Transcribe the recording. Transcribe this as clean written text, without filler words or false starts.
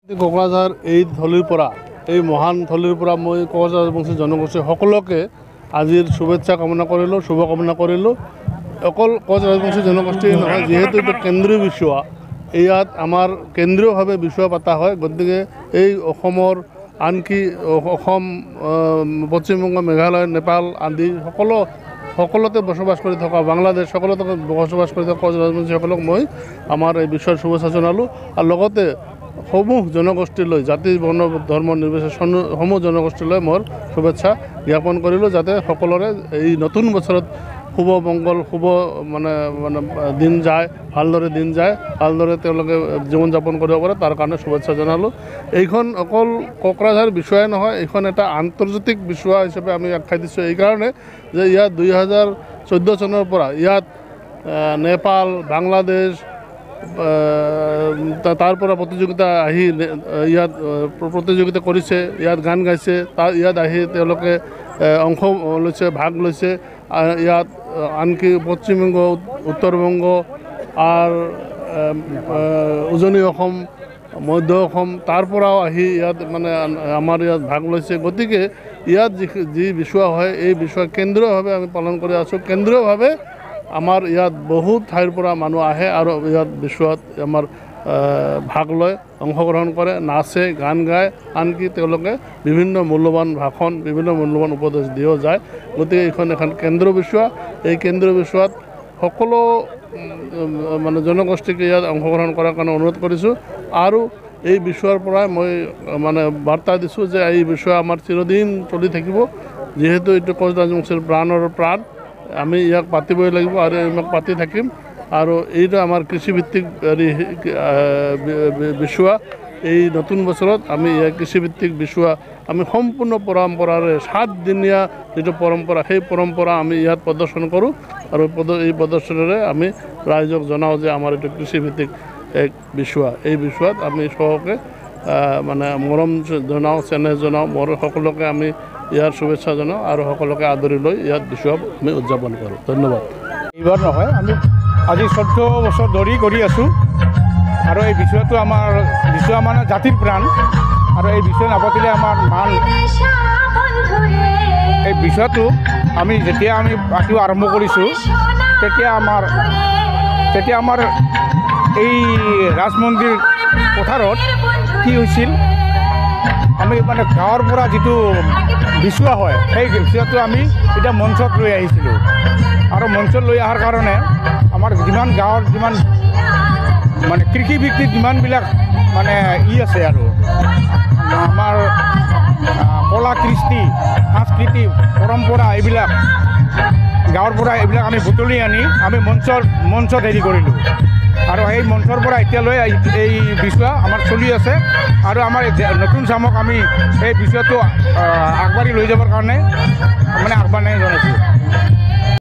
কোকৰাঝাৰ এই থলীৰ পৰা এই মহান থলীৰ পৰা মই কোকৰাঝাৰ ৰাজবংশী জনগোষ্ঠী সকলোকে আজিৰ শুভেচ্ছা কামনা কৰিলোঁ, শুভকামনা কৰিলোঁ। অকল কোকৰাঝাৰ ৰাজবংশী জনগোষ্ঠী নহয়, যিহেতু এইটো কেন্দ্ৰীয় বিচুৱা, ইয়াত আমাৰ কেন্দ্ৰীয়ভাৱে বিচুৱা পতা হয়। গতিকে এই অসমৰ আনকি অসম, পশ্চিমবংগ, মেঘালয়, নেপাল আদি সকলোতে বসবাস কৰি থকা, বাংলাদেশ সকলোতে বসবাস কৰি থকা কোকৰাঝাৰ ৰাজবংশীসকলক মই আমাৰ এই বিশ্বত শুভেচ্ছা জনালোঁ। আৰু লগতে সমূহ জনগোষ্ঠীলৈ, জাতি বৰ্ণ ধৰ্ম নিৰ্বিশেষে সমূহ জনগোষ্ঠীলৈ মোৰ শুভেচ্ছা জ্ঞাপন কৰিলোঁ, যাতে সকলোৰে এই নতুন বছৰত শুভ মংগল, শুভ দিন যায়, ভালদৰে দিন যায়, ভালদৰে তেওঁলোকে জীৱন যাপন কৰিব পাৰে, তাৰ কাৰণে শুভেচ্ছা জনালোঁ। এইখন অকল কোকৰাঝাৰ বিচুৱাই নহয়, এইখন এটা আন্তৰ্জাতিক বিচুৱা হিচাপে আমি আখ্যা দিছোঁ এইকাৰণে যে ইয়াত 2014 চনৰ পৰা ইয়াত নেপাল, বাংলাদেশ, তাৰ পৰা প্ৰতিযোগিতা আহি ইয়াত প্ৰতিযোগিতা কৰিছে, ইয়াত গান গাইছে, ইয়াত আহি তেওঁলোকে অংশ লৈছে, ভাগ লৈছে। ইয়াত আনকি পশ্চিমবংগ, উত্তৰবংগ আৰু উজনি অসম, মধ্য অসম, তাৰ পৰাও আহি ইয়াত আমাৰ ইয়াত ভাগ লৈছে। গতিকে ইয়াত যি বিচুৱা হয়, এই বিচুৱা কেন্দ্ৰীয়ভাৱে আমি পালন কৰি আছোঁ। কেন্দ্ৰীয়ভাৱে আমাৰ ইয়াত বহুত ঠাইৰ পৰা মানুহ আহে আৰু ইয়াত বিচুৱাত আমাৰ ভাগ লয়, অংশগ্ৰহণ কৰে, নাচে, গান গায়, আনকি তেওঁলোকে বিভিন্ন মূল্যৱান ভাষণ, বিভিন্ন মূল্যৱান উপদেশ দিও যায়। গতিকে এইখন এখন কেন্দ্ৰীয় বিচুৱা। এই কেন্দ্ৰীয় বিচুৱাত সকলো জনগোষ্ঠীকে ইয়াত অংশগ্ৰহণ কৰাৰ কাৰণে অনুৰোধ কৰিছোঁ। আৰু এই বিচুৱাৰ পৰাই মই বাৰ্তা দিছোঁ যে এই বিচুৱা আমাৰ চিৰদিন চলি থাকিব, যিহেতু এইটো কোকৰাঝাৰ ৰাজবংশীৰ প্ৰাণৰ প্ৰাণ। আমি ইয়াক পাতিবই লাগিব আৰু ইয়াক পাতি থাকিম। আৰু এইটো আমাৰ কৃষিভিত্তিক বিচুৱা। এই নতুন বছৰত আমি ইয়াক কৃষিভিত্তিক বিচুৱা আমি সম্পূৰ্ণ পৰম্পৰাৰে 7 দিনীয়া যিটো পৰম্পৰা, সেই পৰম্পৰা আমি ইয়াত প্ৰদৰ্শন কৰোঁ। আৰু এই প্ৰদৰ্শনেৰে আমি ৰাইজক জনাওঁ যে আমাৰ এইটো কৃষিভিত্তিক এক বিচুৱা। এই বিচুৱাত আমি চবকে মৰম জনাওঁ, চেনেহ জনাওঁ, সকলোকে আমি ইয়াৰ শুভেচ্ছা জনাওঁ আৰু সকলোকে আদৰি লৈ ইয়াত বিচুৱা আমি উদযাপন কৰোঁ। ধন্যবাদ। এইবাৰ নহয়, আমি আজি 14 বছৰ ধৰি কৰি আছোঁ। আৰু এই বিচুৱাটো আমাৰ বিচুৱা জাতিৰ প্ৰাণ। আৰু এই বিচুৱা নাপাতিলে আমাৰ মান। এই বিচুৱাটো যেতিয়া আমি পাতিব আৰম্ভ কৰিছোঁ, তেতিয়া আমাৰ এই ৰাজ মন্দিৰ পথাৰত কি হৈছিল, আমি গাঁৱৰ পৰা যিটো বিচুৱা হয়, সেই বিচুৱাটো আমি এতিয়া মঞ্চত লৈ আহিছিলোঁ। আৰু মঞ্চত লৈ অহাৰ কাৰণে আমাৰ যিমান গাঁৱৰ যিমান কৃষিভিত্তিক যিমানবিলাক আছে আৰু আমাৰ কলা কৃষ্টি, সাংস্কৃতিক পৰম্পৰা, এইবিলাক গাঁৱৰ পৰা এইবিলাক আমি বুটলি আনি আমি মঞ্চত হেৰি কৰিলোঁ। আৰু এই মঞ্চৰ পৰা এতিয়ালৈ এই বিচুৱা আমাৰ চলি আছে। আৰু আমাৰ নতুন চামক আমি এই বিচুৱাটো আগবাঢ়ি লৈ যাবৰ কাৰণে আহ্বান জনাইছোঁ।